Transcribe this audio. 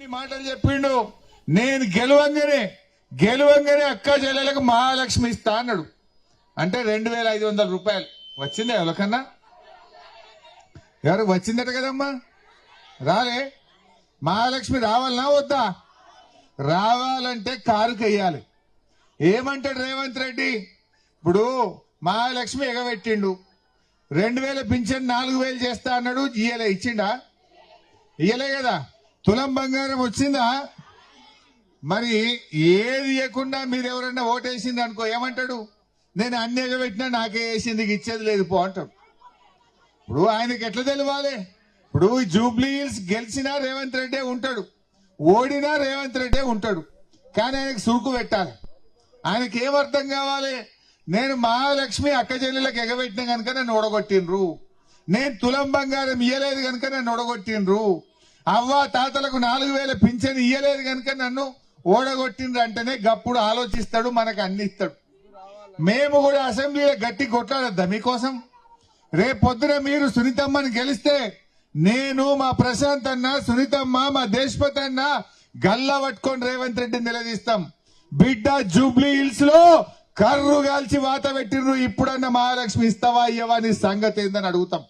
మాటలు చెప్పిండు. నేను గెలవంగానే అక్క చెల్లెలకు మహాలక్ష్మి ఇస్తా అన్నాడు. అంటే 2500 రూపాయలు వచ్చిందా ఎవరికన్నా? ఎవరు వచ్చిందట కదమ్మా? రాలే. మహాలక్ష్మి రావాలనా వద్దా? రావాలంటే కారుకి వెయ్యాలి. ఏమంటాడు రేవంత్ రెడ్డి? ఇప్పుడు మహాలక్ష్మి ఎగబెట్టిండు, 2000 పింఛన్ 4000 చేస్తా అన్నాడు. ఇచ్చిండా? ఇయ్యలే కదా. తులం బంగారం వచ్చిందా? మరి ఏది ఇవ్వకుండా మీరు ఎవరన్నా ఓటేసింది అనుకో, ఏమంటాడు? నేను అన్ని ఎగబెట్టినా నాకే వేసింది, ఇచ్చేది లేదు పో అంటాడు. ఇప్పుడు ఆయనకి ఎట్లా తెలియాలి? ఇప్పుడు జూబ్లీ హిల్స్ గెలిచినా రేవంత్ రెడ్డి ఉంటాడు, ఓడినా రేవంత్ రెడ్డి ఉంటాడు. కానీ ఆయనకు సురుకు పెట్టాలి. ఆయనకి ఏమర్థం కావాలి? నేను మహాలక్ష్మి అక్క చెల్లెలకు ఎగబెట్టిన కనుక నన్ను ఓడగొట్టిండ్రు, నేను తులం బంగారం ఇయ్యలేదు కనుక నన్ను ఓడగొట్టిండ్రు, అవ్వ తాతలకు 4000 పింఛన్ ఇయ్యలేదు కనుక నన్ను ఓడగొట్టిండ్రు అంటేనే గప్పుడు ఆలోచిస్తాడు, మనకు అన్ని ఇస్తాడు. మేము కూడా అసెంబ్లీలో గట్టి కొట్లాడద్దా మీకోసం? రేపు పొద్దున మీరు సునీతమ్మని గెలిస్తే నేను, మా ప్రశాంత్ అన్న, సునీతమ్మ, మా దేశపతి అన్న గల్లా పట్టుకొని రేవంత్ రెడ్డిని నిలదీస్తాం. బిడ్డ జూబ్లీ హిల్స్ లో కర్రు గాల్చి వాత పెట్టిర్రు, ఇప్పుడన్నా మహాలక్ష్మి ఇస్తావా ఇయ్యవా నీ సంగతి ఏందని అడుగుతాం.